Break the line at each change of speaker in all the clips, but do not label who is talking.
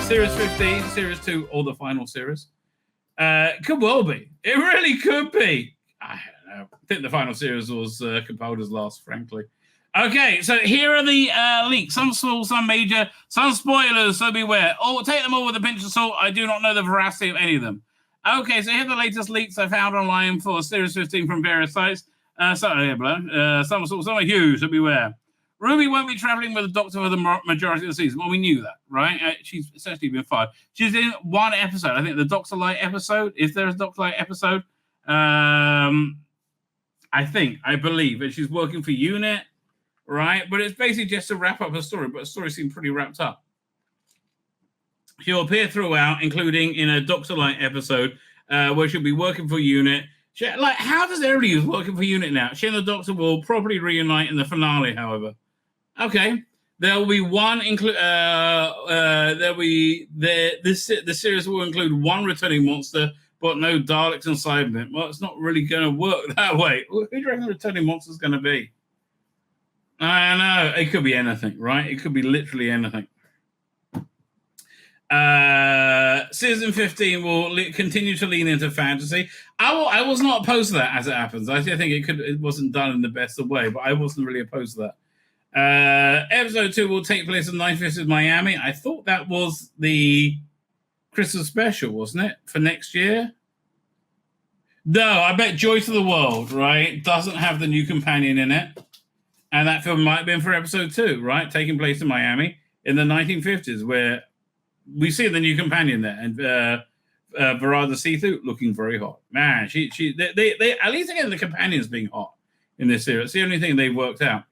Series 15, Series 2, or the final series. Could well be. It really could be. I don't know. I think the final series was Capaldi's last, frankly. Okay, so here are the leaks. Some small, some major, some spoilers, so beware. Oh, take them all with a pinch of salt. I do not know the veracity of any of them. Okay, so here are the latest leaks I found online for Series 15 from various sites. Some are huge, so beware. Ruby won't be traveling with the Doctor for the majority of the season. Well, we knew that, right? She's essentially been fired. She's in one episode. I think the Doctor Light episode. Is there a Doctor Light episode? I believe. And she's working for UNIT, right? But it's basically just to wrap up her story. But the story seemed pretty wrapped up. She'll appear throughout, including in a Doctor Light episode where she'll be working for UNIT. How does everybody who's working for UNIT now? She and the Doctor will probably reunite in the finale, however. Okay, there will be one. The series will include one returning monster, but no Daleks and Cybermen. Well, it's not really going to work that way. Who do you reckon the returning monster is going to be? I don't know. It could be anything, right? It could be literally anything. Season 15 will continue to lean into fantasy. I was not opposed to that, as it happens. I think it wasn't done in the best of way, but I wasn't really opposed to that. Episode 2 will take place in 950 Miami. I thought that was the Christmas special, wasn't it, for next year? No, I bet Joy to the World, right, doesn't have the new companion in it. And that film might have been for episode 2, right, taking place in Miami in the 1950s, where we see the new companion there. And Verada Sethu looking very hot. Man, they at least again the companions being hot in this series. It's the only thing they've worked out.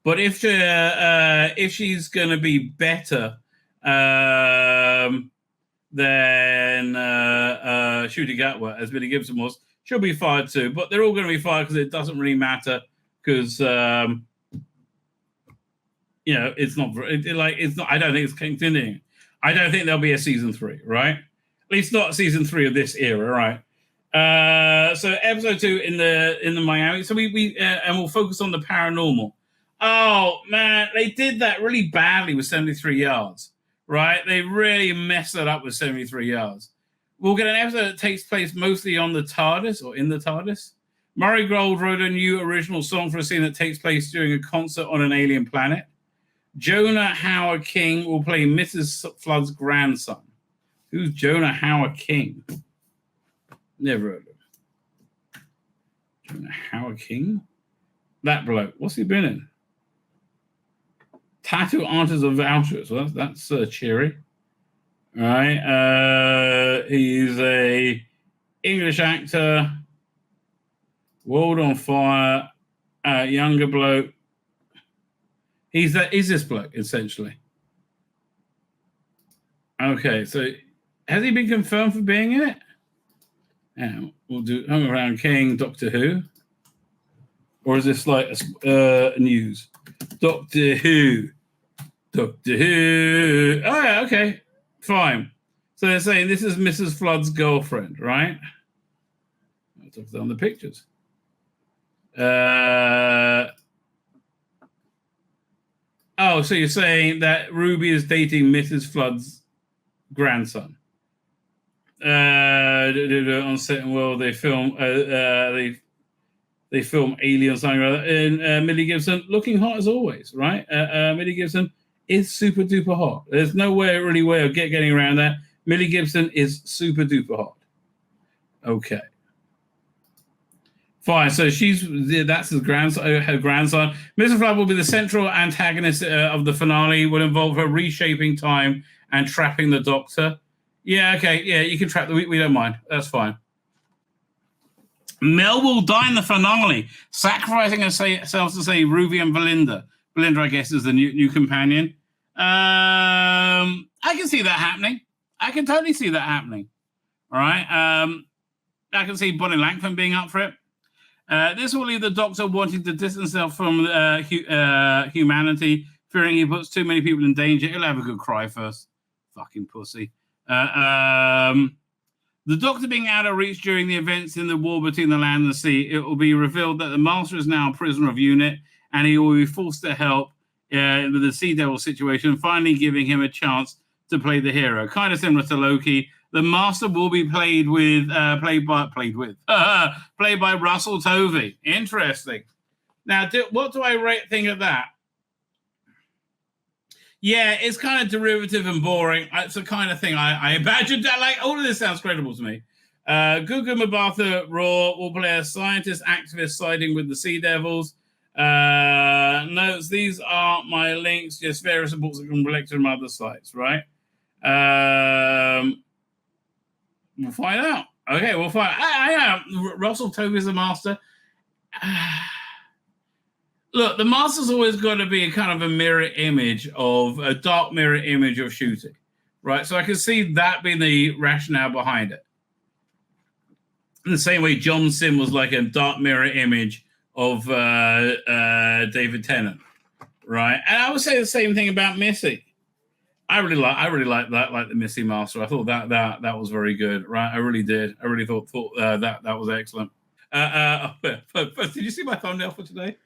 But if she's going to be better than Shooty Gatwa, as Billy Gibson was, she'll be fired too. But they're all going to be fired because it doesn't really matter because it's not. It's not. I don't think it's continuing. I don't think there'll be a season 3, right? At least not season 3 of this era, right? So episode 2 in the Miami. So we and we'll focus on the paranormal. Oh, man, they did that really badly with 73 yards, right? They really messed it up with 73 yards. We'll get an episode that takes place mostly on the TARDIS or in the TARDIS. Murray Gold wrote a new original song for a scene that takes place during a concert on an alien planet. Jonah Howard King will play Mrs. Flood's grandson. Who's Jonah Howard King? Never heard of him. Jonah Howard King? That bloke. What's he been in? Tattoo Artist of Auschwitz. Well, that's cheery. All right. He's a English actor. World on Fire. Younger bloke. He's this bloke, essentially. Okay, so has he been confirmed for being in it? Yeah, we'll do Hung Around King, Doctor Who. Or is this like news? Doctor Who. Doctor Who. Oh, yeah, okay. Fine. So they're saying this is Mrs. Flood's girlfriend, right? I'll talk on the pictures. Oh, so you're saying that Ruby is dating Mrs. Flood's grandson? On Set and World, they film they film Alien something or other. And Millie Gibson looking hot as always, right? Millie Gibson is super duper hot. There's no way of getting around that. Millie Gibson is super duper hot. Okay. Fine, so that's her grandson. Mrs. Flood will be the central antagonist of the finale. Will involve her reshaping time and trapping the Doctor. Yeah, okay, yeah, you can trap we don't mind. That's fine. Mel will die in the finale, sacrificing herself to save Ruby and Belinda. Belinda, I guess, is the new companion. I can see that happening. I can totally see that happening. All right. I can see Bonnie Langford being up for it. This will leave the Doctor wanting to distance himself from humanity, fearing he puts too many people in danger. He'll have a good cry first. Fucking pussy. The Doctor being out of reach during the events in the war between the land and the sea, it will be revealed that the Master is now a prisoner of UNIT, and he will be forced to help with the Sea Devil situation, finally giving him a chance to play the hero. Kind of similar to Loki. The Master will be played by Russell Tovey. Interesting. Now, what do I think of that? Yeah, it's kind of derivative and boring. It's the kind of thing I imagined. Like, all of this sounds credible to me. Gugu Mbatha Raw will play a scientist activist siding with the Sea Devils. Notes, these are my links, just various reports that can be collected from other sites, right? We'll find out. Okay, we'll find out. Russell Tovey's the Master. Look, the Master's always got to be a kind of a dark mirror image of shooting, right? So I can see that being the rationale behind it. In the same way John Sim was like a dark mirror image of David Tennant, right? And I would say the same thing about Missy. I really like that, like the Missy Master. I thought that was very good, right? I really did. I really thought that was excellent. Did you see my thumbnail for today?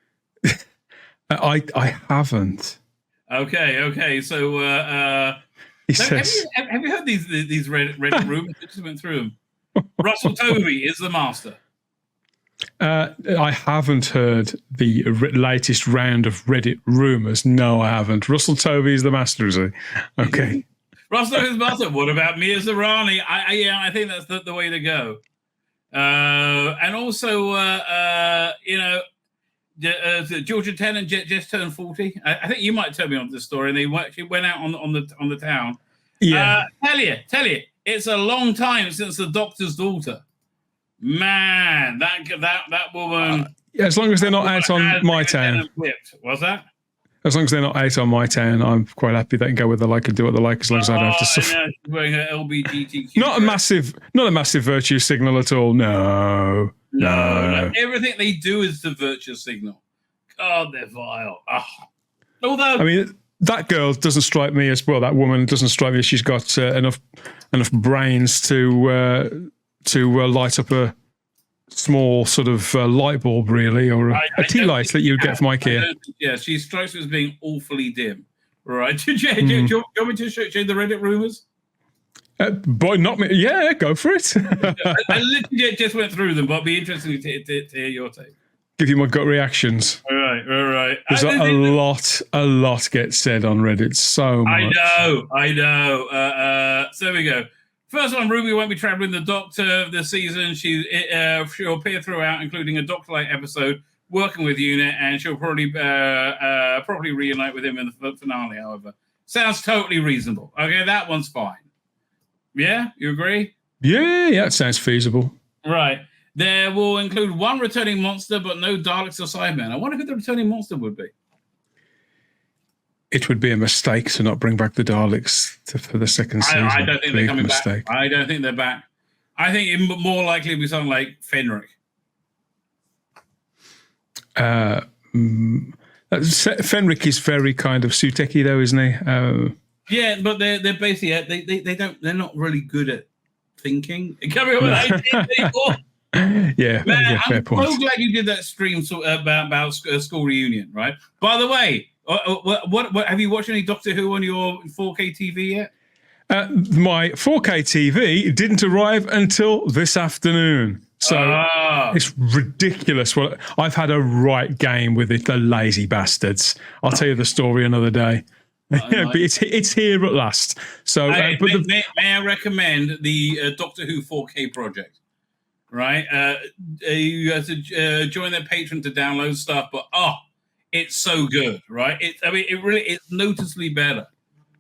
I haven't.
Okay. So have you heard these Reddit rumors? I just went through them. Russell Tovey is the Master.
I haven't heard the latest round of Reddit rumors. No, I haven't. Russell Tovey is the Master, is he? Okay.
Russell Tovey is the Master. What about Mia Zarani? I think that's the way to go. And also, Georgia Tennant just turned 40. I think you might tell me on this story. And she went out on the town.
Yeah.
Tell you, it's a long time since the Doctor's daughter. Man, that woman.
As long as they're not out on my town.
What's that?
As long as they're not out on my town, I'm quite happy they can go where they like and do what they like, as long as I don't have to suffer.
She's wearing her LGBTQ.
Not a massive virtue signal at all. No.
Everything they do is the virtue signal. God, they're vile. Although,
I mean, that girl doesn't strike me as well. That woman doesn't strike me as she's got enough brains to light up a small sort of light bulb, really, or a tea light that you'd get from IKEA.
Yeah, she strikes me as being awfully dim. Right? Do you want me to show the Reddit rumors?
But not me. Yeah, go for it.
I literally just went through them, but it'd be interesting to hear your take.
Give you my gut reactions.
All right.
There's a lot gets said on Reddit. So much.
I know. So there we go. First one, Ruby won't be traveling the Doctor this season. She'll appear throughout, including a Doctor-like episode, working with UNIT, and she'll probably reunite with him in the finale, however. Sounds totally reasonable. Okay, that one's fine. Yeah, you agree?
Yeah, it sounds feasible.
Right. There will include one returning monster, but no Daleks or Cybermen. I wonder who the returning monster would be.
It would be a mistake to not bring back the Daleks for the second season.
I don't think they're coming back. I don't think they're back. I think it more likely to be something like Fenric.
Fenric is very kind of Sutekhi, though, isn't he?
Yeah, but they're basically they're not really good at thinking. Coming up with ideas anymore.
Yeah,
man,
fair
I'm
point.
so glad you did that stream about school reunion, right? By the way, what have you watched any Doctor Who on your 4K TV yet?
My 4K TV didn't arrive until this afternoon. So it's ridiculous. Well, I've had a right game with it, the lazy bastards. I'll tell you the story another day. But it's here at last. So,
may I recommend the Doctor Who 4K project? Right, you have to join their Patreon to download stuff, but it's so good, right? It's noticeably better,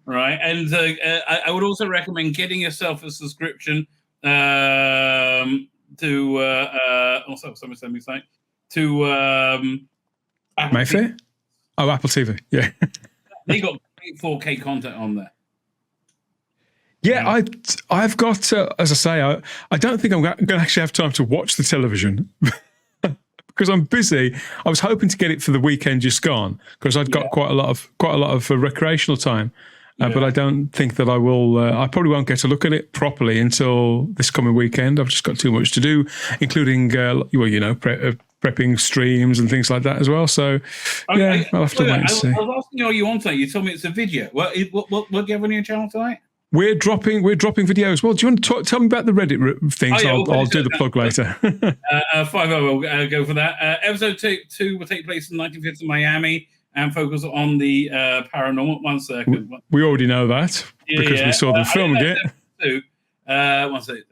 right? And I would also recommend getting yourself a subscription to someone sent me something to
Mayfair. Apple TV, yeah.
They got great 4K content on there.
Yeah, I've got, as I say, I don't think I'm going to actually have time to watch the television because I'm busy. I was hoping to get it for the weekend just gone because I'd got quite a lot of recreational time, but I don't think that I will. I probably won't get to look at it properly until this coming weekend. I've just got too much to do, including, prepping streams and things like that as well. So, yeah, I'll have to wait and see.
I was asking you on tonight. You told me it's a video. What do you have on your channel tonight?
We're dropping videos. Well, do you want to tell me about the Reddit things? I'll do the plug later. 5
will go for that. Episode 2 will take place in 1950 in Miami and focus on the paranormal. 1 second.
We already know that because we saw the film again.
1 second.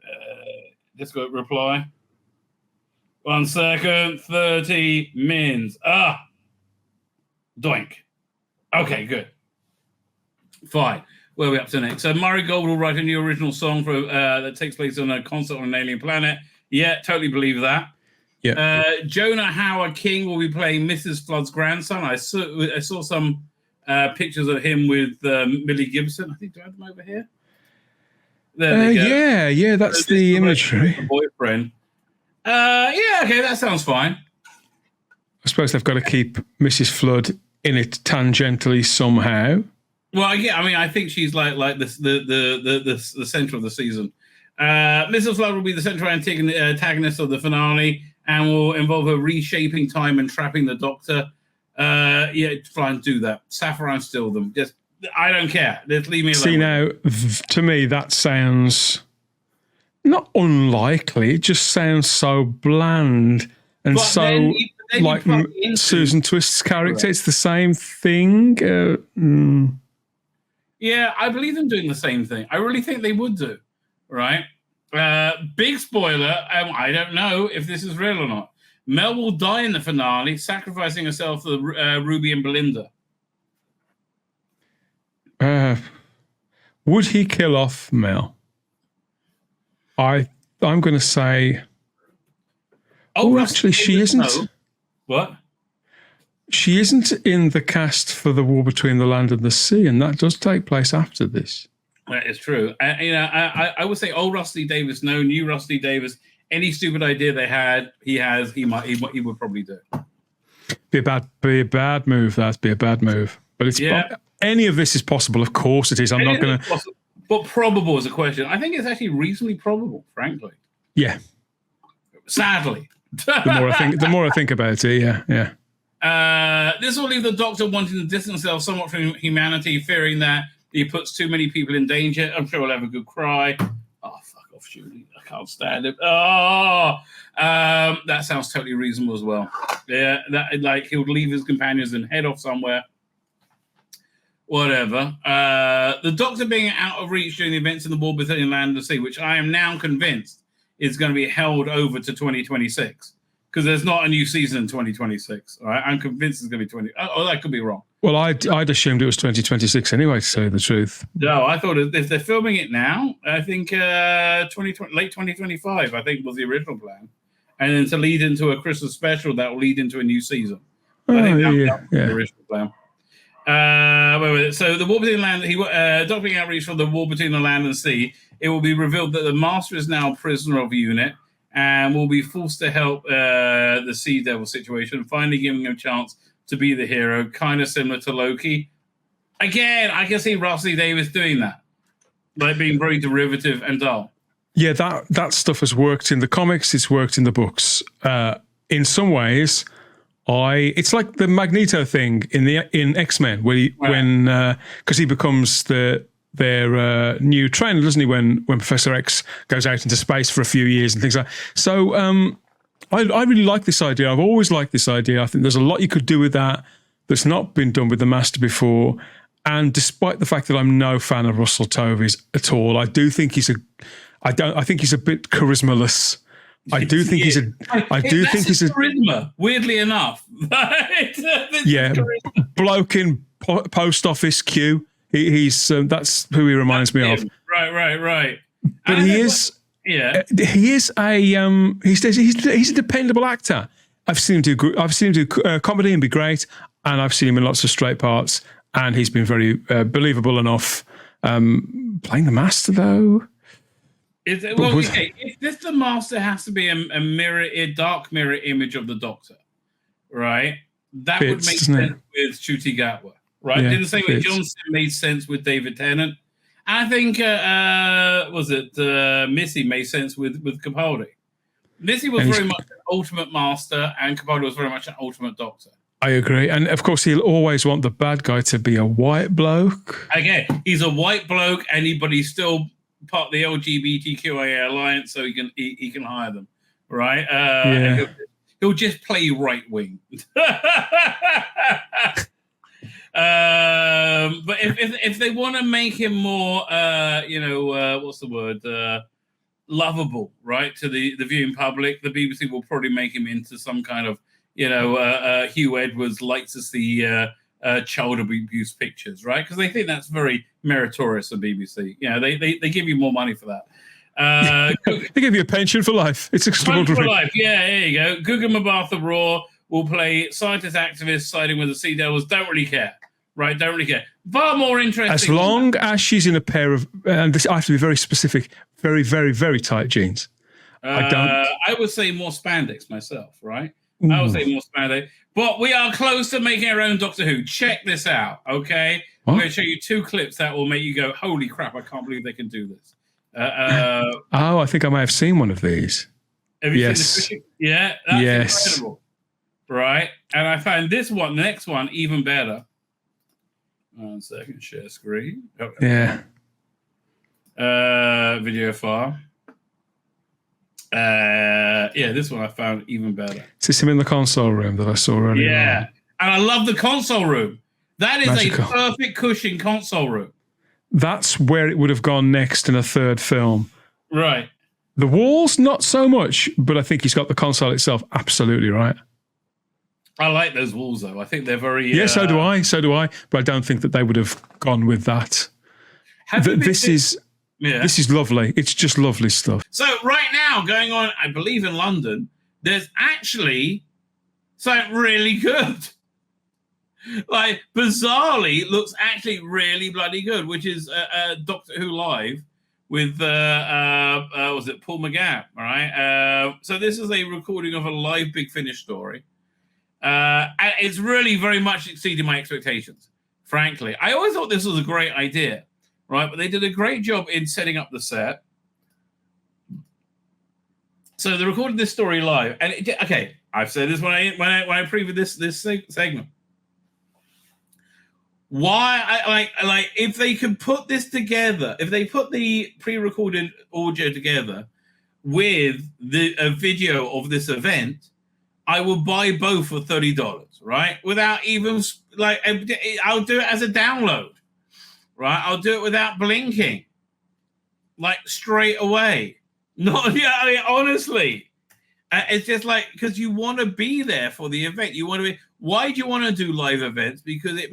Just got reply. 1 second. 30 mins. Doink. Okay, good. Fine. Where are we up to next? So Murray Gold will write a new original song for that takes place on a concert on an alien planet. Yeah, totally believe that.
Yeah.
Jonah Howard King will be playing Mrs. Flood's grandson. I saw some pictures of him with Millie Gibson. I think, do I have them over here? There they go.
Yeah, that's the imagery.
The boyfriend. Okay, that sounds fine.
I suppose they've got to keep Mrs. Flood in it tangentially somehow.
Well, yeah, I mean, I think she's like the center of the season. Mrs. Flood will be the central antagonist of the finale and will involve her reshaping time and trapping the Doctor. Try and do that. Saffron still them. Just, I don't care. Just leave me alone.
See, now, to me, that sounds not unlikely. It just sounds so bland and then like Susan Twist's character. It's the same thing.
Yeah, I believe them doing the same thing. I really think they would do, right? Big spoiler, I don't know if this is real or not. Mel will die in the finale, sacrificing herself for Ruby and Belinda.
Would he kill off Mel? I'm going to say... actually, she isn't.
No. What?
She isn't in the cast for The War Between the Land and the Sea, and that does take place after this.
That is true. I would say old Rusty Davis, no, new Rusty Davis. Any stupid idea they had, he would probably do.
Be a bad move. That'd be a bad move. But it's any of this is possible. Of course, it is. I'm not going to.
But probable is a question. I think it's actually reasonably probable, frankly.
Yeah.
Sadly.
The more I think about it, yeah.
This will leave the Doctor wanting to distance himself somewhat from humanity, fearing that he puts too many people in danger. I'm sure he'll have a good cry. Oh, fuck off, Julie. I can't stand it. That sounds totally reasonable as well. Yeah, that like he'll leave his companions and head off somewhere. Whatever. The Doctor being out of reach during the events in the War Between Land and the Sea, which I am now convinced is going to be held over to 2026. Because there's not a new season in 2026. All right? I'm convinced it's going to be 20. Oh, that could be wrong.
Well, I'd assumed it was 2026 anyway, to say the truth.
No, I thought if they're filming it now, I think late 2025, I think was the original plan. And then to lead into a Christmas special, that will lead into a new season. I think that was the original plan. So the War Between the Land, Doctor outreach for the War Between the Land and the Sea, it will be revealed that the Master is now a prisoner of the unit and will be forced to help the Sea Devil situation, finally giving him a chance to be the hero, kind of similar to Loki. Again, I can see Rusty Davis doing that, like being very derivative and dull.
Yeah, that stuff has worked in the comics. It's worked in the books. In some ways, it's like the Magneto thing in X-Men, because he becomes their new trainer, doesn't he? When Professor X goes out into space for a few years and things like that. So I really like this idea. I've always liked this idea. I think there's a lot you could do with that that's not been done with the Master before. And despite the fact that I'm no fan of Russell Tovey's at all, I do think he's I think he's a bit charismaless. I do think he's a
charisma. Weirdly enough,
bloke in post office queue. He's that's who he reminds me of.
Right.
But he is he's a dependable actor. I've seen him do comedy and be great, and I've seen him in lots of straight parts, and he's been very believable enough. Playing the Master though.
If this the Master has to be a dark mirror image of the Doctor, right? That would make sense with Ncuti Gatwa, right?
Yeah,
didn't say with Johnson made sense with David Tennant. And I think Missy made sense with Capaldi. Lizzie was very much an ultimate master, and Capaldi was very much an ultimate doctor.
I agree. And of course, he'll always want the bad guy to be a white bloke.
Again, he's a white bloke, but he's still part of the LGBTQIA alliance, so he can hire them, right? And he'll just play right wing. But if they want to make him more, what's the word? Lovable, right, to the viewing public, the BBC will probably make him into some kind of, Hugh Edwards likes to see child abuse pictures, right? Because they think that's very meritorious of BBC. They give you more money for that.
They give you a pension for life. It's extraordinary.
For life. Yeah, there you go. Guga Mbatha Raw will play scientist activists siding with the Sea Devils. Don't really care. Right, don't really care. Far more interesting.
As long as she's in a pair of, and this, I have to be very specific, very, very, very tight jeans.
I would say more spandex myself, right? Ooh. I would say more spandex. But we are close to making our own Doctor Who. Check this out, okay? What? I'm going to show you 2 clips that will make you go, holy crap, I can't believe they can do this.
I think I may have seen one of these.
Have you seen this? Yeah, that's incredible. Right? And I found the next one, even better. 1 second, share screen.
Okay.
Yeah. Video file. This one I found even better.
Is this him in the console room that I saw earlier?
Yeah. And I love the console room. That is magical. A perfect cushion console room.
That's where it would have gone next in a third film.
Right.
The walls, not so much, but I think he's got the console itself absolutely right.
I like those walls, though. I think they're very...
Yeah, so do I. But I don't think that they would have gone with that. This is lovely. It's just lovely stuff.
So right now, going on, I believe in London, there's actually something really good. Like, bizarrely, looks actually really bloody good, which is Doctor Who Live with, was it Paul McGann, all right? So this is a recording of a live Big Finish story. And it's really very much exceeded my expectations, frankly. I always thought this was a great idea, right? But they did a great job in setting up the set. So they recorded this story live, and I've said this when I previewed this segment. Why I if they could put this together, if they put the pre-recorded audio together with a video of this event, I will buy both for $30, right? Without even I'll do it as a download, right? I'll do it without blinking, straight away. Honestly, it's just because you want to be there for the event. You want to be. Why do you want to do live events? Because it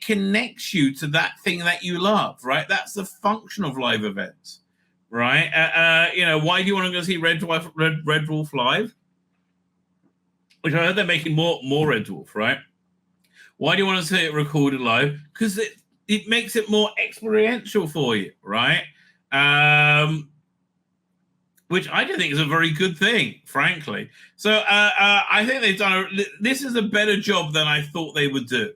connects you to that thing that you love, right? That's the function of live events, right? Why do you want to go see Red Wolf live? Which I heard they're making more Red Dwarf, right? Why do you want to see it recorded live? Because it makes it more experiential for you, right? Which I do think is a very good thing, frankly. So I think they've done this is a better job than I thought they would do,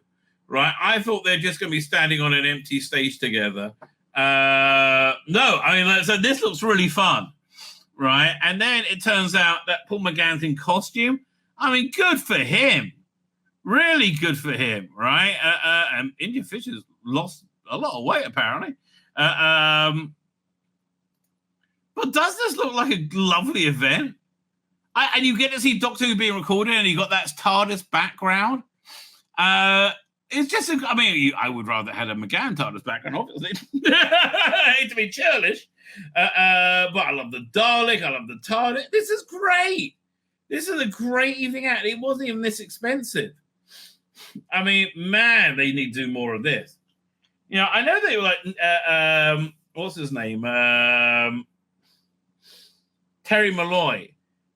right? I thought they're just going to be standing on an empty stage together. So this looks really fun, right? And then it turns out that Paul McGann's in costume. I mean, good for him. Really good for him, right? And India Fisher's lost a lot of weight, apparently. But does this look like a lovely event? And you get to see Doctor Who being recorded, and you got that TARDIS background. It's just, I would rather have a McGann TARDIS background, obviously. I hate to be churlish. But I love the Dalek. I love the TARDIS. This is great. This is a great evening out. It wasn't even this expensive. I mean, man, they need to do more of this. I know they were what's his name? Terry Malloy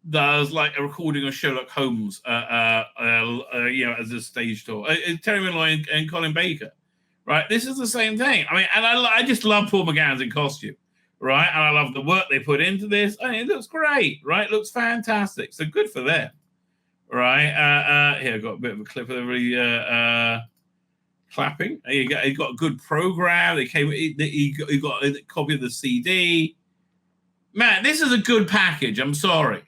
does a recording of Sherlock Holmes, as a stage tour. Terry Malloy and Colin Baker, right? This is the same thing. I mean, and I just love Paul McGann's in costume. Right, and I love the work they put into this. I mean, it looks great, right? It looks fantastic. So good for them, right? Here, I've got a bit of a clip of everybody clapping. He got a good program. He got a copy of the CD. man, this is a good package. I'm sorry,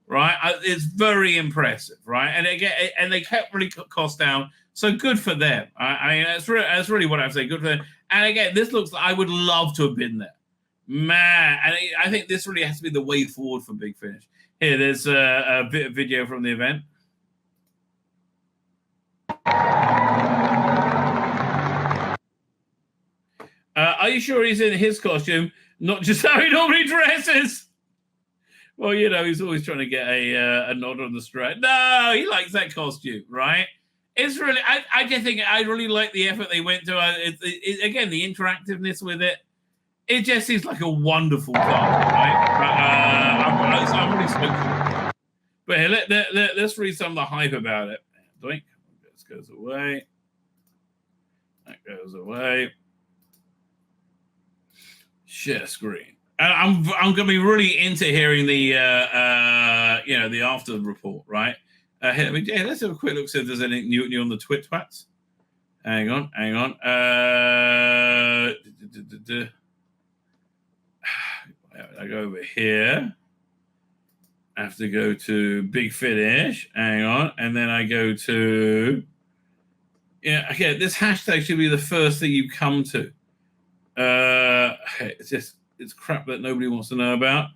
right? It's very impressive, right? And again, and they kept really cost down. So good for them. I mean, that's really what I'm saying. Good for them. And again, this looks like I would love to have been there, man. And I think this really has to be the way forward for Big Finish. Here, there's a bit of video from the event. Are you sure he's in his costume, not just how he normally dresses? Well, you know, he's always trying to get a nod on the strap. No, he likes that costume, right? It's really, I just think I really like the effort they went to. Again, the interactiveness with it. It just seems like a wonderful card, right? I'm really stoked for it. But here, let's read some of the hype about it. Doink. This goes away. That goes away. Share screen. I'm going to be really into hearing the the after report, right? Let's have a quick look, see if there's anything new on the Twits. Hang on. I go over here. I have to go to Big Finish. Hang on. And then I go to... okay, this hashtag should be the first thing you come to. It's crap that nobody wants to know about.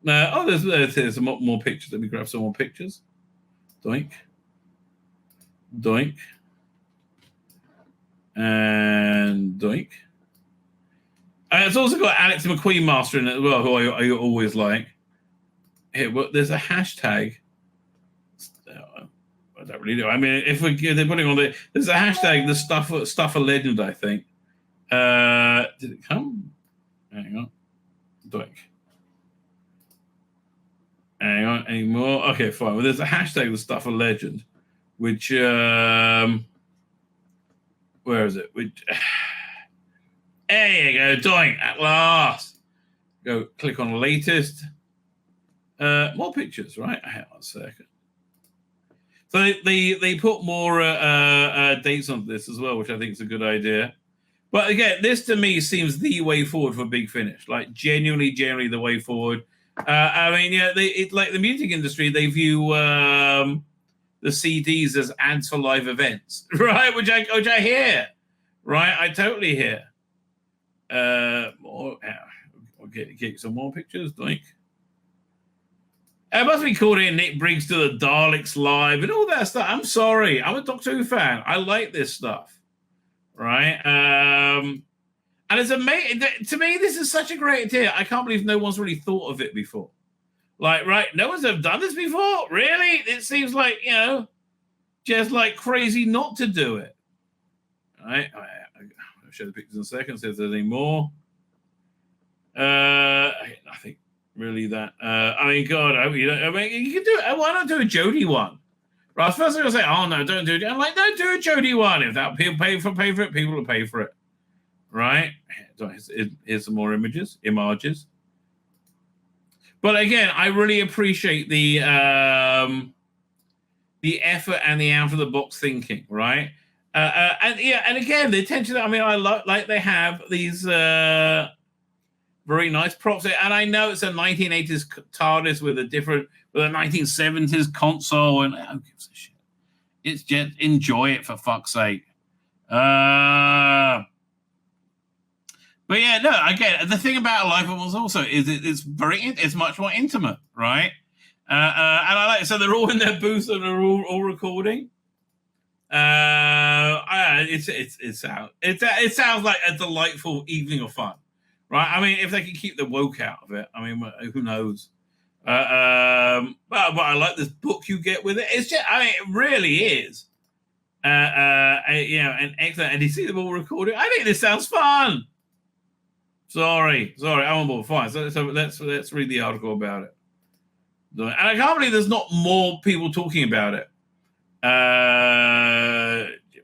There's some more pictures. Let me grab some more pictures. Doink. And doink. It's also got Alex McQueen Master in it as well, who I always like. Here, well, there's a hashtag. I don't really know. I mean, if they're putting on there's a hashtag, the stuff a legend, I think. Did it come? Hang on. Doink. Hang on, any more? Okay, fine. Well, there's a hashtag, the stuff a legend, which where is it? There you go, doink, at last. Go click on latest. More pictures, right? Hang on a second. So they put more dates on this as well, which I think is a good idea. But again, this to me seems the way forward for Big Finish. Like genuinely the way forward. I mean, it's like the music industry. They view the CDs as ads for live events, right? Which I hear, right? I totally hear. More. I'll get some more pictures. Doink. It must be called in Nick Briggs to the Daleks live and all that stuff. I'm sorry. I'm a Doctor Who fan. I like this stuff. Right? And it's amazing. To me, this is such a great idea. I can't believe no one's really thought of it before. Like, right? No one's ever done this before? Really? It seems like, just like crazy not to do it. All right? I'll show the pictures in a second, see if there's any more. I think really that. I mean, God, you can do it. Why not do a Jodie one? Right, first I'm going to say, oh, no, don't do it. I'm like, no, do a Jodie one. If that people pay for it, people will pay for it. Right? Here's some more images. But again, I really appreciate the effort and the out-of-the-box thinking, right? And again, the attention, I mean, I like they have these very nice props. And I know it's a 1980s TARDIS with a 1970s console, and who gives a shit? It's just enjoy it for fuck's sake. But yeah, no. Again, the thing about live ones also is it's much more intimate, right? And I like so they're all in their booth and they're all recording. It sounds like a delightful evening of fun, right? I mean, if they can keep the woke out of it, I mean, who knows? But I like this book you get with it. It's just, I mean, it really is, an excellent. And you see them all recording. I think this sounds fun. Sorry, I'm on board. Fine. So let's read the article about it. And I can't believe there's not more people talking about it.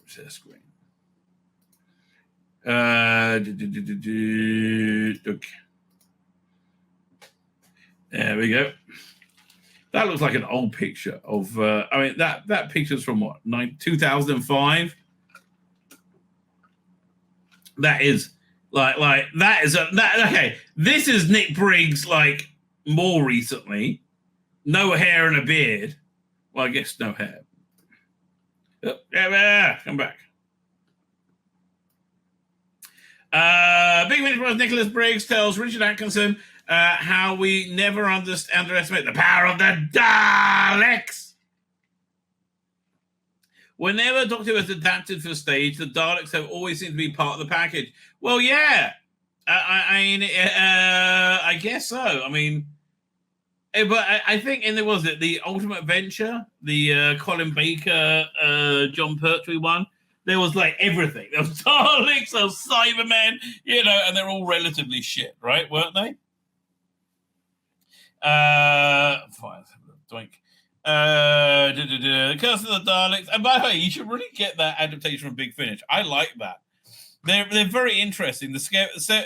Share screen. Okay. There we go. That looks like an old picture of. I mean, that picture's from what 2005. That is like that is that. Okay, this is Nick Briggs like more recently. No hair and a beard. Well, I guess no hair. Oh, come back. Big Finish Bros. Nicholas Briggs tells Richard Atkinson how we never underestimate the power of the Daleks. Whenever Doctor Who has adapted for stage, the Daleks have always seemed to be part of the package. Well, yeah. I guess so. I mean, but I think in the Ultimate Venture, the Colin Baker, John Pertwee one, there was like everything. There was Daleks, there was Cybermen, and they're all relatively shit, right? Weren't they? Fine, doink. Curse of the Daleks. And by the way, you should really get that adaptation from Big Finish. I like that. They're very interesting. The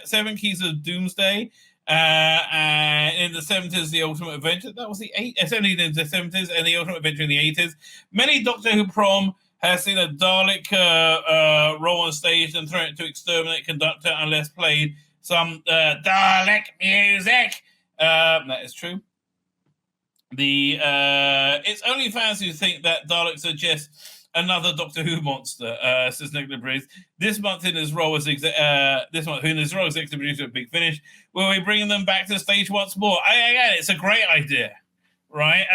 7 Keys of Doomsday, and in the 70s, the Ultimate Adventure. That was the 70s in the 70s, and the Ultimate Adventure in the 80s. Many Doctor Who prom has seen a Dalek roll on stage and threaten to exterminate conductor unless played some Dalek music. That is true. It's only fans who think that Daleks are just another Doctor Who monster, says Nicola Briggs. This month in his role as executive producer at Big Finish, will be bringing them back to the stage once more. It's a great idea, right?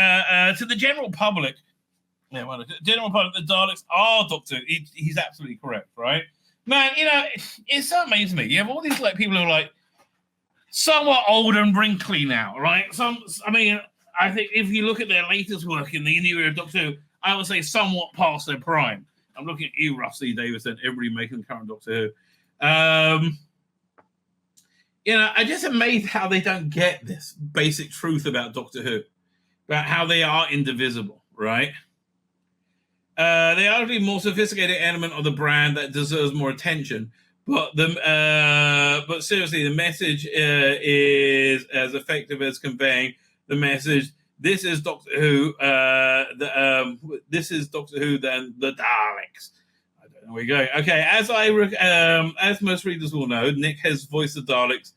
To the general public, the Daleks are Doctor Who. He's absolutely correct, right? Man, it's so amazing to me. You have all these people who are somewhat old and wrinkly now, right? I think if you look at their latest work in the new era of Doctor Who, I would say somewhat past their prime. I'm looking at you, Russ C. Davis, and everybody making the current Doctor Who. I'm just amazed how they don't get this basic truth about Doctor Who, about how they are indivisible, right? They are the more sophisticated element of the brand that deserves more attention. But seriously, the message is as effective as conveying the message. This is Doctor Who. This is Doctor Who than the Daleks. I don't know where we go. Okay, as most readers will know, Nick has voiced the Daleks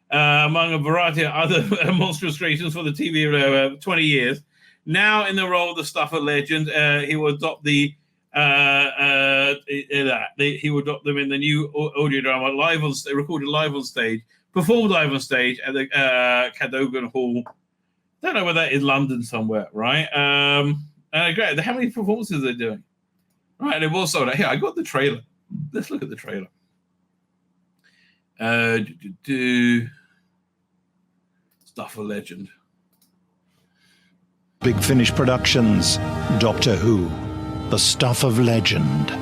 among a variety of other monstrous creations for the TV 20 years. Now, in the role of the Stuffer legend, he will adopt he will adopt them in the new audio drama, recorded live on stage, performed live on stage at the Cadogan Hall. Don't know where that is, London somewhere, right? Great. How many performances are they doing? Right, they've all sold out. Here, I got the trailer. Let's look at the trailer. Stuff a legend.
Big Finish Productions, Doctor Who, the Stuff of Legend.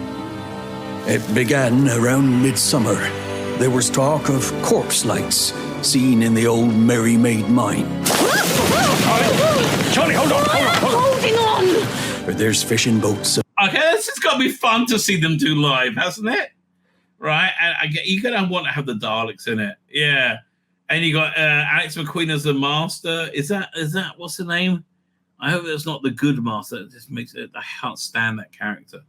It began around midsummer. There was talk of corpse lights seen in the old Merry Maid mine.
Charlie, hold on.
Holding on! Where there's fishing boats.
Okay, this has got to be fun to see them do live, hasn't it? Right? And you're going to want to have the Daleks in it. Yeah. And you got Alex McQueen as the Master. Is that what's the name? I hope it's not the good Master. It just makes it, I can't stand that character.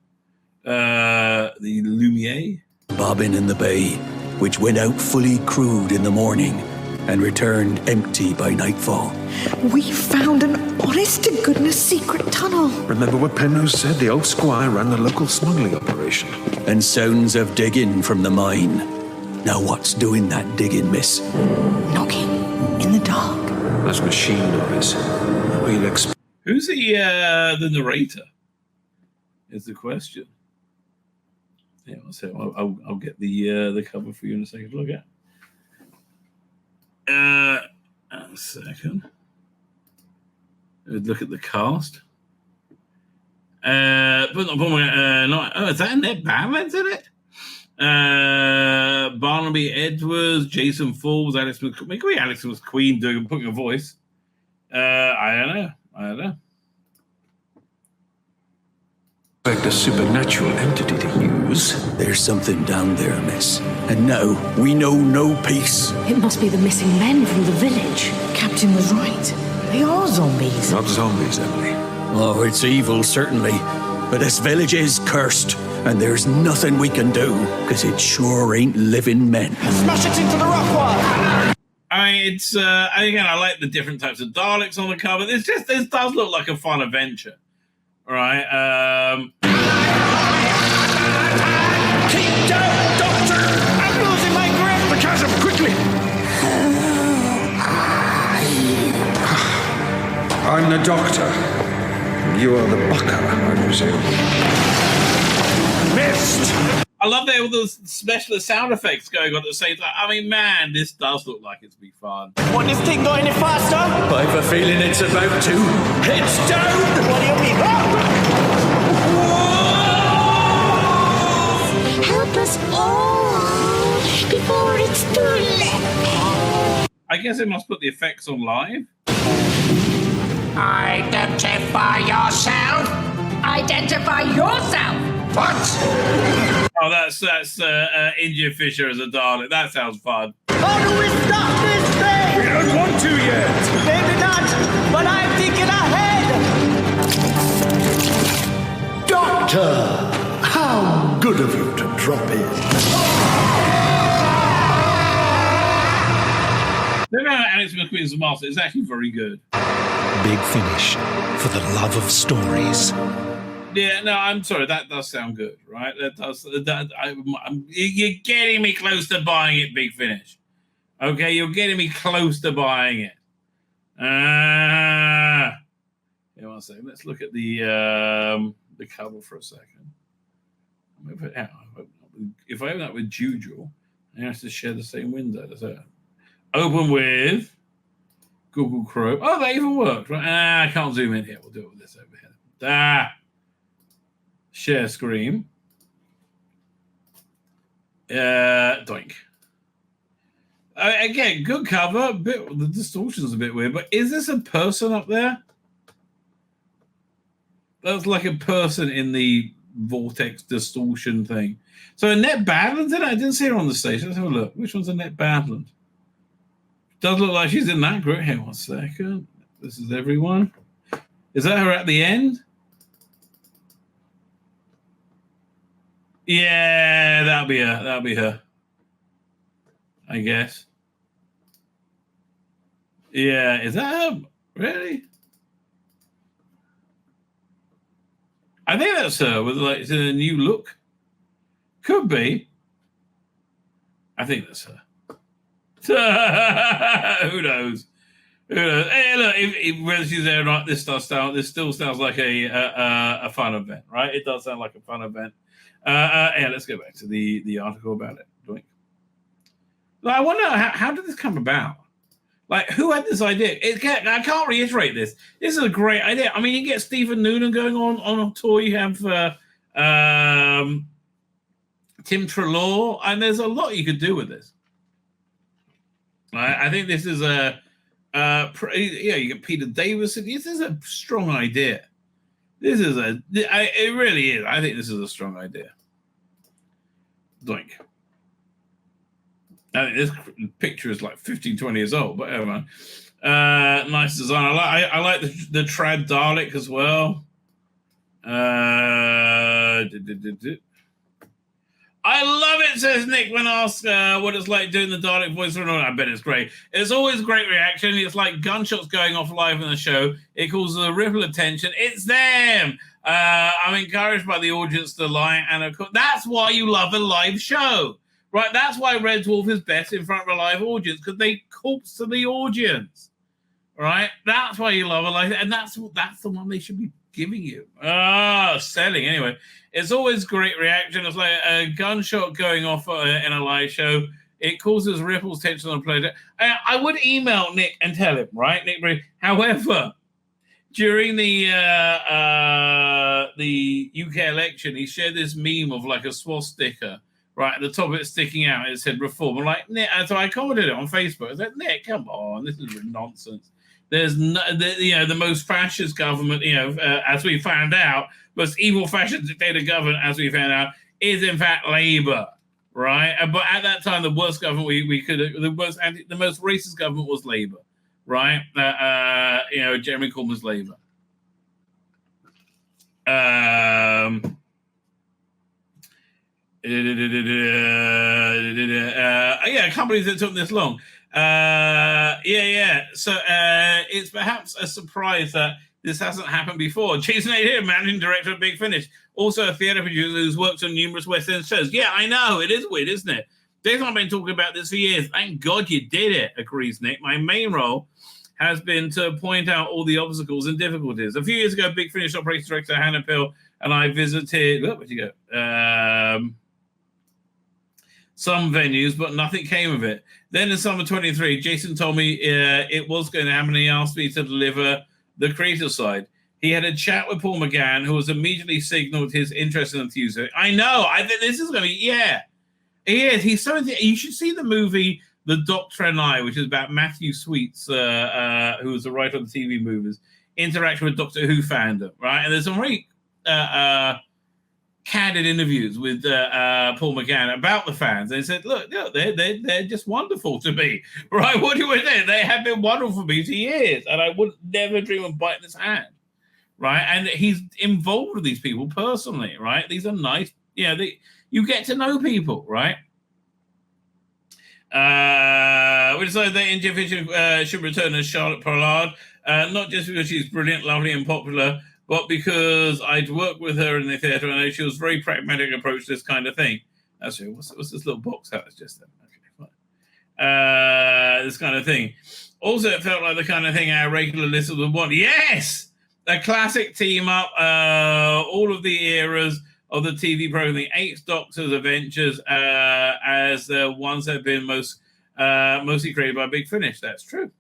The Lumiere?
Bobbing in the bay, which went out fully crewed in the morning and returned empty by nightfall.
We found an honest-to-goodness secret tunnel.
Remember what Penrose said? The old squire ran the local smuggling operation.
And sounds of digging from the mine. Now what's doing that digging, miss?
Knocking in the dark.
That's machine noise. We'll
Who's the narrator? Is the question. Yeah, I'll get the cover for you in a second to look at. A second. Look at the cast. Is that Ned Barnett's in it? Barnaby Edwards, Jason Falls, Alex McQueen. Maybe Alex McQueen putting a voice. I don't know.
expect a supernatural entity to use.
There's something down there, miss. And now we know no peace.
It must be the missing men from the village. Captain was right. They are zombies.
Not zombies, Emily.
Oh, it's evil, certainly. But this village is cursed, and there's nothing we can do, because it sure ain't living men.
Smash it into the rock wall!
right? It's again, I like the different types of Daleks on the cover. This does look like a fun adventure, right?
Keep down, Doctor! I'm losing my grip!
The chasm, quickly! I'm the Doctor. You are the Bucker, I presume. Missed!
I love all those special sound effects going on at the same time. I mean, man, this does look like it's be fun.
Want this thing go any faster?
I've a feeling it's about to. Heads down!
What do you mean?
Help us all before it's too late.
I guess it must put the effects on live.
Identify yourself! Identify yourself!
What?
Oh, that's India Fisher as a Dalek. That sounds fun.
How do we stop this thing?
We don't want to yet!
Maybe not, but I'm thinking ahead.
Doctor, how good of you to drop in.
Never know Alex McQueen's Master is actually very good.
Big Finish, for the love of stories.
Yeah, no, I'm sorry. That does sound good, right? That does. You're getting me close to buying it, Big Finish. Okay, you're getting me close to buying it. Yeah, one second. Let's look at the cover for a second. If I open that with Juju, I have to share the same window. So open with Google Chrome. Oh, that even worked, right? I can't zoom in here. We'll do it with this over here. Share screen. Doink. Again, good cover. The distortion's a bit weird, but is this a person up there? That's like a person in the vortex distortion thing. So Annette Badland's in it? I didn't see her on the stage. Let's have a look. Which one's Annette Badland? Does look like she's in that group. Hang on a second. This is everyone. Is that her at the end? Yeah, that'll be her. That'll be her. I guess. Yeah, is that her? Really? I think that's her with like a new look. Could be. I think that's her. Who knows? Who knows? Hey, look, whether she's there or not, this still sounds like a fun event, right? It does sound like a fun event. Yeah, let's go back to the article about it. Doink. I wonder how did this come about? Like, who had this idea? I can't reiterate this. This is a great idea. I mean, you get Stephen Noonan going on a tour. You have Tim Treloar, and there's a lot you could do with this. I think this is you get Peter Davison. This is a strong idea. It really is. I think this is a strong idea. Doink. I think this picture is like 15, 20 years old, but anyway. Nice design. I like the trad Dalek as well. I love it, says Nick, when asked what it's like doing the Dalek voice. I bet it's great. It's always great reaction. It's like gunshots going off live in the show. It causes a ripple attention. It's them. I'm encouraged by the audience to lie, and of course, that's why you love a live show, right? That's why Red Dwarf is best in front of a live audience, because they corpse to the audience, right? That's why you love a live, and that's the one they should be giving you. Selling anyway. It's always great reaction. It's like a gunshot going off in a live show. It causes ripples, tension on the player. I would email Nick and tell him, right, Nick? However, during the UK election, he shared this meme of like a swastika, right, at the top of it sticking out. It said reform. I'm like, Nick, so I commented it on Facebook. I said, Nick, come on, this is nonsense. There's the most fascist government, as we found out, most evil fascist dictator government, as we found out, is in fact Labour, right? But at that time, the worst government the most racist government was Labour, right? Jeremy Corbyn's Labour. I can't believe it took this long. So it's perhaps a surprise that this hasn't happened before. Jason Adair, managing director of Big Finish, also a theatre producer who's worked on numerous West End shows. Yeah, I know, it is weird, isn't it? Jason, I've been talking about this for years. Thank God you did it, agrees Nick. My main role has been to point out all the obstacles and difficulties. A few years ago, Big Finish operations director Hannah Pill and I visited, where'd you go? Some venues, but nothing came of it. Then in summer 23, Jason told me it was going to happen, and he asked me to deliver the creative side. He had a chat with Paul McGann, who was immediately signaled his interest and enthusiasm. I know. I think this is going to be, he is. He's so you should see the movie The Doctor and I, which is about Matthew Sweets, who was the writer of the TV movies, interaction with Doctor Who fandom, right? And there's some very candid interviews with Paul McGann about the fans. They said, look, they're just wonderful to me, right? What do you say? They have been wonderful for me for years, and I would never dream of biting his hand, right? And he's involved with these people personally, right? These are nice, you get to know people, right? We decided that India Vision should return as Charlotte Pollard, not just because she's brilliant, lovely, and popular, but because I'd worked with her in the theatre, and I know she was very pragmatic approach to this kind of thing. Actually, what's this little box out? It's just them. Okay, fine. This kind of thing. Also, it felt like the kind of thing our regular listeners would want. Yes! A classic team up, all of the eras of the TV program, the Eighth Doctor's adventures, as the ones that have been mostly created by Big Finish. That's true.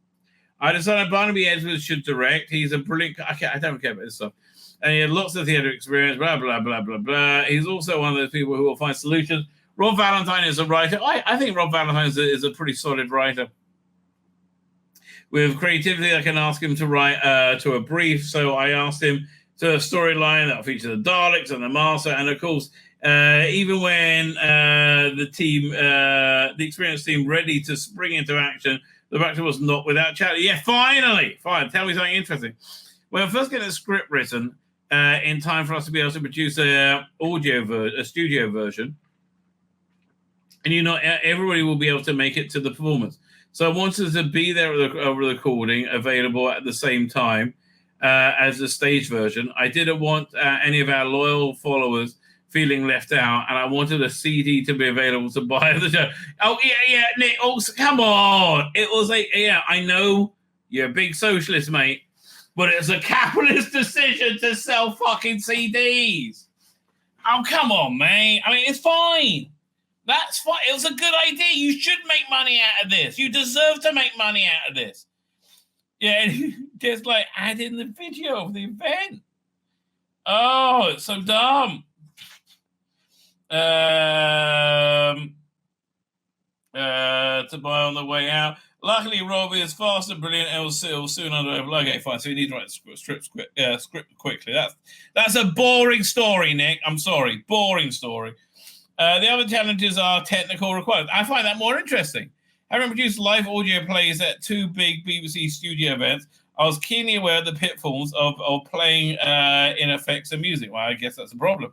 I decided Barnaby Edwards should direct. He's a brilliant... I don't care about this stuff. And he had lots of theatre experience, blah, blah, blah, blah, blah. He's also one of those people who will find solutions. Rob Valentine is a writer. I think Rob Valentine is a pretty solid writer. With creativity, I can ask him to write to a brief. So I asked him to a storyline that will feature the Daleks and the Master. And, of course, even when the experienced team ready to spring into action, the Doctor was not without challenge. Yeah, finally. Fine. Tell me something interesting. When I first get a script written in time for us to be able to produce a studio version, and everybody will be able to make it to the performance. So I wanted to be there with a recording available at the same time as the stage version. I didn't want any of our loyal followers feeling left out, and I wanted a CD to be available to buy at the show. Oh, yeah, Nick, come on. It was I know you're a big socialist, mate, but it's a capitalist decision to sell fucking CDs. Oh, come on, mate. I mean, it's fine. That's fine. It was a good idea. You should make money out of this. You deserve to make money out of this. Yeah, and just add in the video of the event. Oh, it's so dumb. To buy on the way out. Luckily, Robbie is fast and brilliant. It will soon underway. Okay, fine. So you need to write script quickly. That's a boring story, Nick. I'm sorry. Boring story. The other challenges are technical requirements. I find that more interesting. Having produced live audio plays at 2 big BBC studio events, I was keenly aware of the pitfalls of playing in effects and music. Well, I guess that's a problem.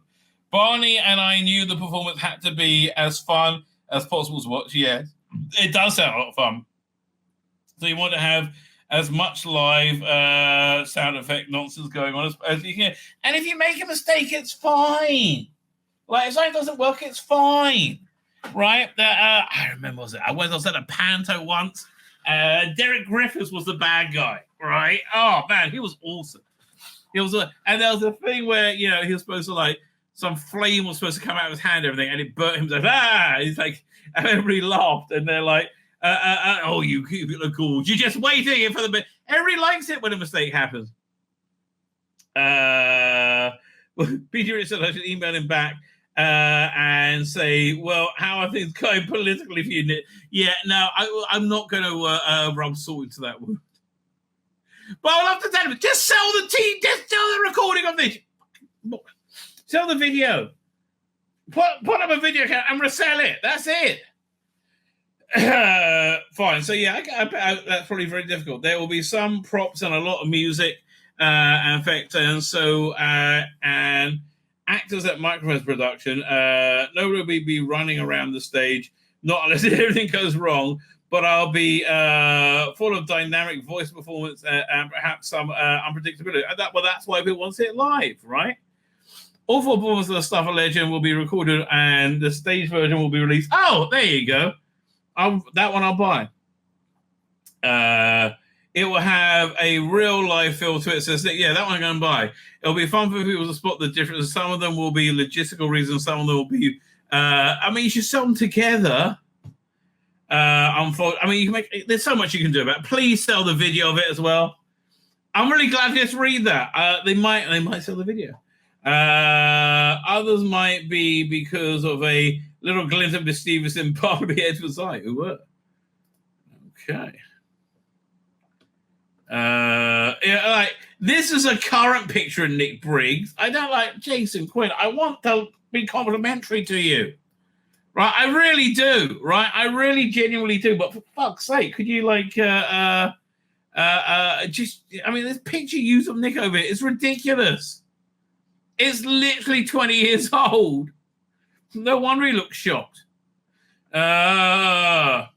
Barney and I knew the performance had to be as fun as possible to watch. Yeah, it does sound a lot of fun. So you want to have as much live sound effect nonsense going on as you can. And if you make a mistake, it's fine. If something doesn't work, it's fine. Right? I remember, I was at a panto once. Derek Griffiths was the bad guy, right? Oh, man, he was awesome. And there was a thing where, he was supposed to, some flame was supposed to come out of his hand and everything, and it burnt him. He's like, and everybody laughed, and they're like, oh, you look cool. You're just waiting for the bit. Everybody likes it when a mistake happens. Peter Richard, I should email him back and say, well, how are things going politically for you, Nick? Yeah, no, I'm not going to rub salt into that wound. But I'll have to tell him, just sell the recording of this. Sell the video. Put up a video account and resell it. That's it. Fine. So, yeah, that's probably very difficult. There will be some props and a lot of music and effects. And so, and actors at Microphone's production, nobody will be running around the stage not unless everything goes wrong. But I'll be full of dynamic voice performance and perhaps some unpredictability. That's why people want to see it live, right? All 4 performances of the Stuff of Legend will be recorded and the stage version will be released. Oh, there you go. That one I'll buy. It will have a real live feel to it. So yeah, that one I'm going to buy. It'll be fun for people to spot the difference. Some of them will be logistical reasons. Some of them will be, you should sell them together. You can make. There's so much you can do about it. Please sell the video of it as well. I'm really glad to just read that. They might sell the video. Others might be because of a little glint of mischievous in part of the Edward's eye. Who were? Okay. This is a current picture of Nick Briggs. I don't like Jason Quinn. I want to be complimentary to you. Right, I really do. Right, I really genuinely do. But for fuck's sake, could you this picture used of Nick over here is ridiculous. It's literally 20 years old. No wonder he looks shocked. Only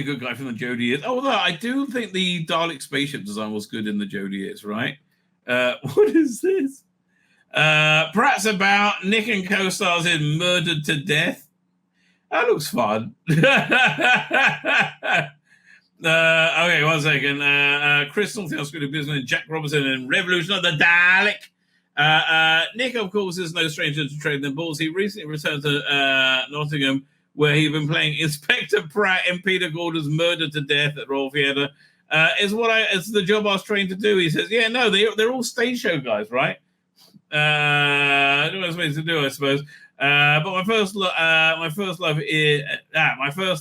good guy from the Jodie years. Although I do think the Dalek spaceship design was good in the Jodie years, right? What is this? Perhaps about Nick and co-stars in Murdered to Death. That looks fun. Okay, 1 second. Chris Northey on Screen of Business and Jack Robinson in Revolution of the Dalek. Nick, of course, is no stranger to trading the balls. He recently returned to Nottingham, where he'd been playing Inspector Pratt in Peter Gordon's Murdered to Death at Royal Theatre. It's the job I was trained to do. He says, "Yeah, no, they're all stage show guys, right? I don't know what I'm supposed to do, I suppose. But my first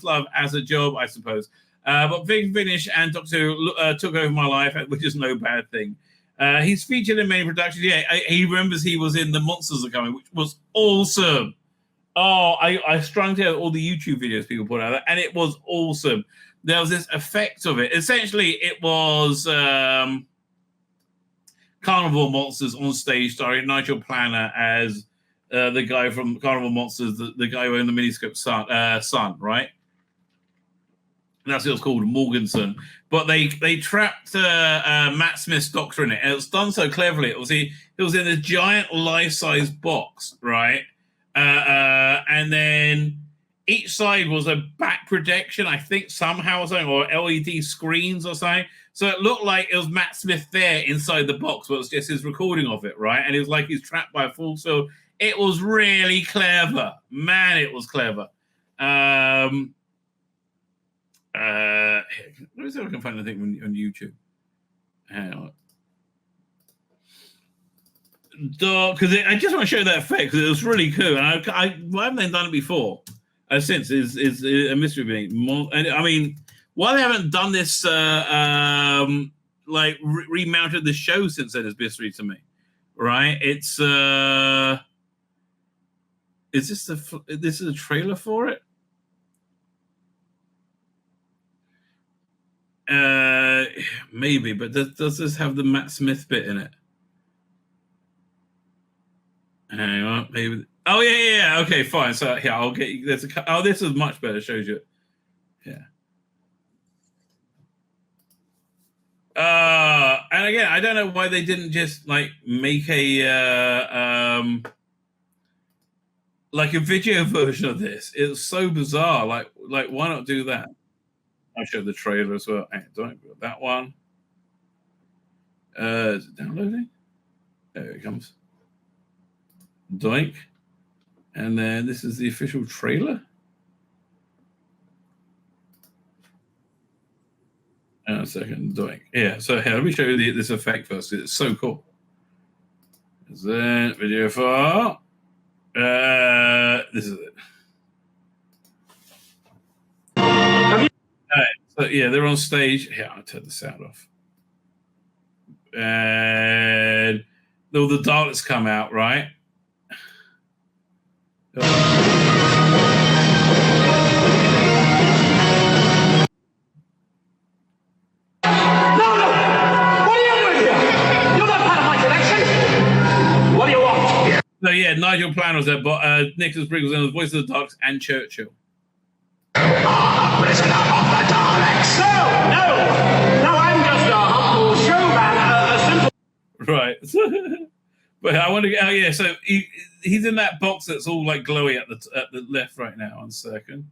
love as a job, I suppose. But Big Finish and Doctor Who took over my life, which is no bad thing. He's featured in many productions. Yeah, he remembers he was in The Monsters Are Coming, which was awesome. Oh, I strung together all the YouTube videos people put out, and it was awesome. There was this effect of it. Essentially, it was Carnival Monsters on stage, starring Nigel Planner as the guy from Carnival Monsters, the guy who owned the miniscope son, right? That's what it was called, Morganson. But they trapped Matt Smith's Doctor in it, and it was done so cleverly. It was in this giant life-size box, right? And then each side was a back projection, I think, somehow or something, or LED screens or something. So it looked like it was Matt Smith there inside the box, but it was just his recording of it, right? And it was like he's trapped by a full field. It was really clever. Man, it was clever. Let me see if I can find anything on YouTube. Hang on. Because I just want to show that effect, because it was really cool. And why haven't they done it before? Since is a mystery to me. And I mean, why they haven't done this, remounted the show since then is mystery to me, right? It's is this this is a trailer for it? Maybe, but does this have the Matt Smith bit in it? Hang on, maybe. Oh yeah. Okay, fine. So yeah, I'll get you. This is much better. Shows you. Yeah. And again, I don't know why they didn't just make a video version of this. It's so bizarre. Like why not do that? I'll show the trailer as well. Hey, don't go that one. Is it downloading? There it comes. Doink. And then this is the official trailer. A second, doink. Yeah, so here, let me show you this effect first. It's so cool. Then video file. This is it. All right, so yeah, they're on stage. Here, I'll turn the sound off. And all the Daleks come out, right? So yeah, Nigel Plan was there, but Nicholas Briggs was in the voice of the Daleks and Churchill.
A prisoner of the Daleks. No, I'm just a humble showman, a simple.
Right. But I want to get. Oh yeah, so he's in that box that's all like glowy at the left right now. 1 second.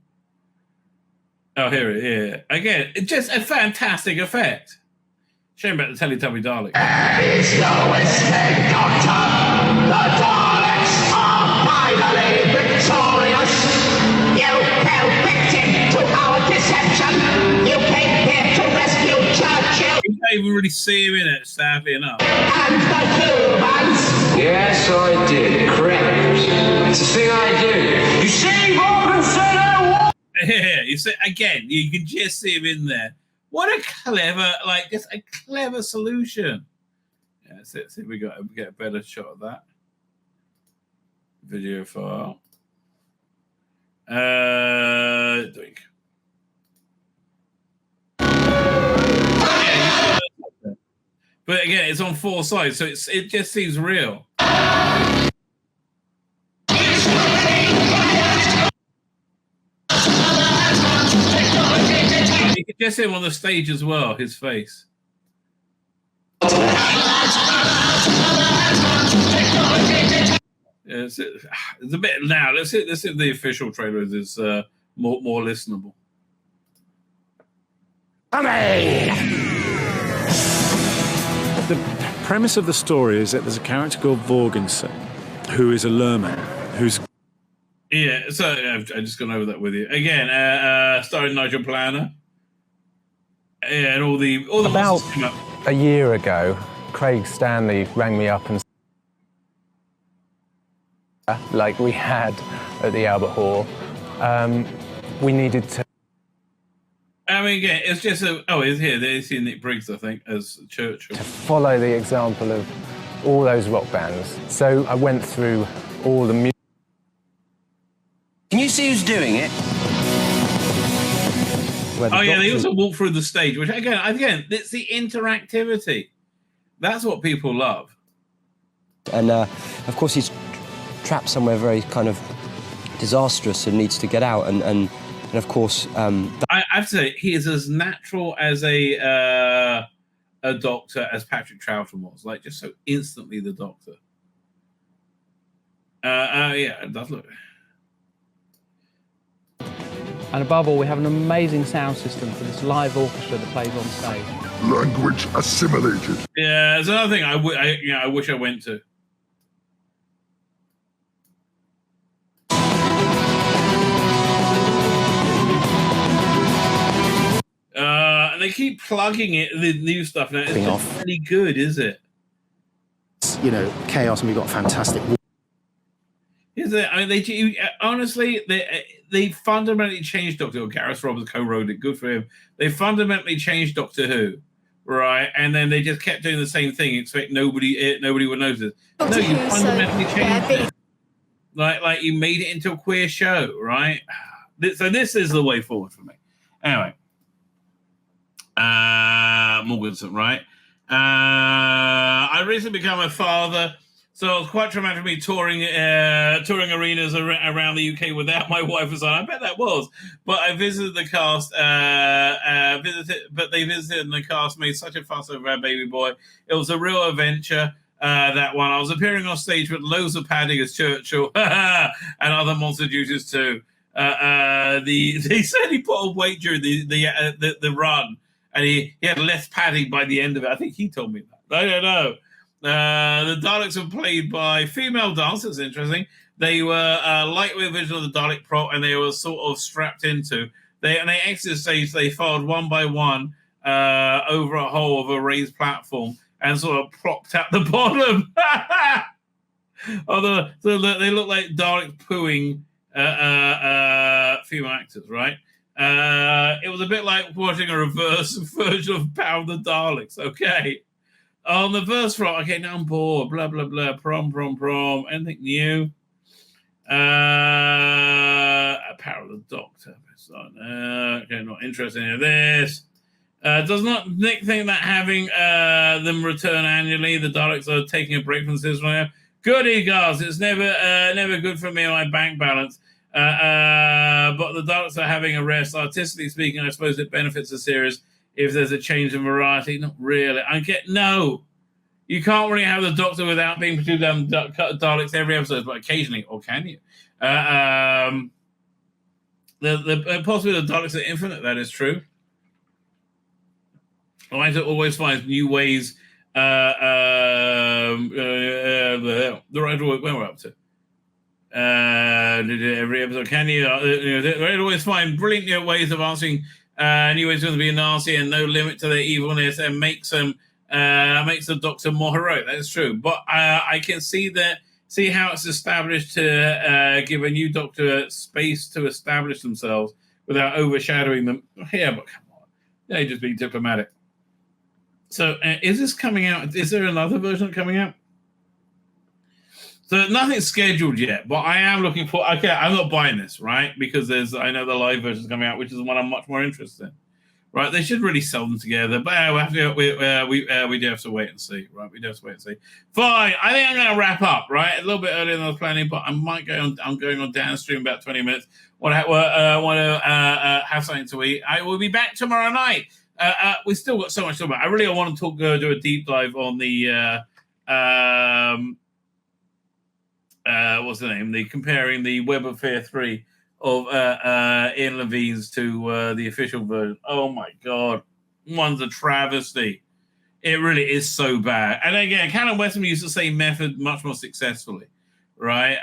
Oh, here it is. Yeah. Again, it's just a fantastic effect. Shame about the Teletubby Dalek.
There is no escape, Doctor. The Daleks are finally victorious. You fell victim to our deception. You came here to rescue Churchill.
You can't even really see him in it, sadly enough.
And the humans.
Yes, I did. Correct. It's a thing I do.
You see what consider.
Yeah, you see again. You can just see him in there. What a clever, just a clever solution. Yeah, that's it. See, we get a better shot of that video file. Doink. But again, it's on 4 sides, so it just seems real. You can just see him on the stage as well, his face. Yeah, it's a bit now. Let's see if the official trailer is more listenable.
The premise of the story is that there's a character called Vorgensen, who is a Lerman, who's...
Yeah, so I've just gone over that with you. Again, starring Nigel Planner. Yeah, and all the
About a year ago, Craig Stanley rang me up and like we had at the Albert Hall, we needed to...
I mean, again, it's just it's here. They see Nick Briggs, I think, as Churchill.
To follow the example of all those rock bands. So I went through all the music.
Can you see who's doing it?
Oh yeah, they also walk through the stage, which again, it's the interactivity. That's what people love.
And of course, he's trapped somewhere very kind of disastrous and needs to get out. And of course,
I have to say, he is as natural as a doctor as Patrick Troughton was. Like, just so instantly the Doctor. Yeah, it does look.
And above all, we have an amazing sound system for this live orchestra that plays on stage.
Language assimilated.
Yeah, there's another thing I wish I went to. And they keep plugging it, the new stuff now. It's not really good, is it?
You know, chaos, and we've got fantastic.
Is it? I mean, honestly, they fundamentally changed Doctor Who. Gareth Roberts co-wrote it. Good for him. They fundamentally changed Doctor Who, right? And then they just kept doing the same thing. Expect nobody would notice. No, you fundamentally changed it. Like you made it into a queer show, right? So this is the way forward for me. Anyway, Morganson, right? I recently become a father. So it was quite traumatic for me touring arenas around the UK without my wife as on. I bet that was. But I visited the cast, but they visited and the cast made such a fuss over our baby boy. It was a real adventure, that one. I was appearing on stage with loads of padding as Churchill and other monster duties too. They said he put on weight during the run, and he had less padding by the end of it. I think he told me that. I don't know. The Daleks were played by female dancers. Interesting. They were a lightweight version of the Dalek prop, and they were sort of strapped into. They exited stage. They filed one by one over a hole of a raised platform and sort of propped at the bottom. So they look like Dalek pooing female actors, right? It was a bit like watching a reverse version of Power of the Daleks. Okay. On the first front, okay, now I'm bored. Blah, blah, blah. Prom. Anything new? Power of the Doctor. Okay, not interested in any of this. Does not Nick think that having them return annually, the Daleks are taking a break from this one? Goody gods, it's never good for me on my bank balance. But the Daleks are having a rest. Artistically speaking, I suppose it benefits the series if there's a change in variety. Not really. No. You can't really have the Doctor without being two damn Daleks every episode, but occasionally, or can you? Possibly the Daleks are infinite, that is true. I always find new ways. The right where we're up to. Every episode, can you? They always find brilliant ways of answering new ways to be nasty and no limit to their evilness, and makes the Doctor more heroic. That's true, but I can see how it's established to give a new Doctor space to establish themselves without overshadowing them. Yeah, but come on, they just being diplomatic. So, is this coming out? Is there another version coming out? So nothing's scheduled yet, but I am looking for. Okay, I'm not buying this, right? Because I know the live version's coming out, which is the one I'm much more interested in. Right? They should really sell them together, but we do have to wait and see, right? We do have to wait and see. Fine, I think I'm going to wrap up, right? A little bit earlier than I was planning, but I might go on. I'm going on downstream about 20 minutes. Want to have something to eat? I will be back tomorrow night. We still got so much to talk about. I really want to do a deep dive on the what's the name? Comparing the Web of Fear 3 of Ian Levine's to the official version. Oh my god, one's a travesty. It really is so bad. And again, Canon Westman used the same method much more successfully, right?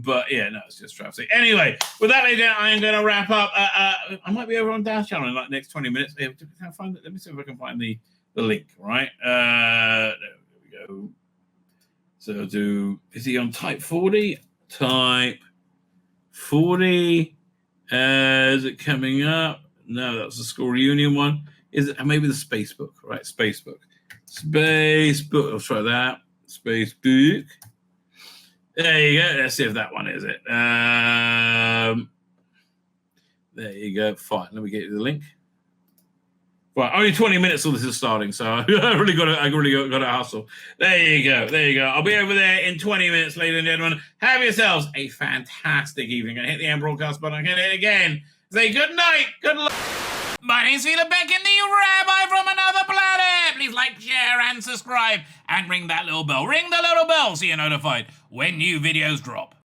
But yeah, no, it's just travesty. Anyway, with that, ladies and gentlemen, I am going to wrap up. I might be over on Dash Channel in like the next 20 minutes. Can I find it? Let me see if I can find the link, right? There we go. So is he on Type 40? Type 40. Is it coming up? No, that's the school reunion one. Is it maybe the Spacebook? Right, Spacebook. Spacebook. I'll try that. Spacebook. There you go. Let's see if that one is it. There you go. Fine. Let me get you the link. Right, only 20 minutes till this is starting, so I really got to hustle. There you go. I'll be over there in 20 minutes, ladies and gentlemen. Have yourselves a fantastic evening. And hit the end broadcast button. I can hit it again. Say good night. Good luck. My name's Tzvi Lebetkin, the Rabbi from another planet. Please like, share, and subscribe, and ring that little bell. Ring the little bell so you're notified when new videos drop.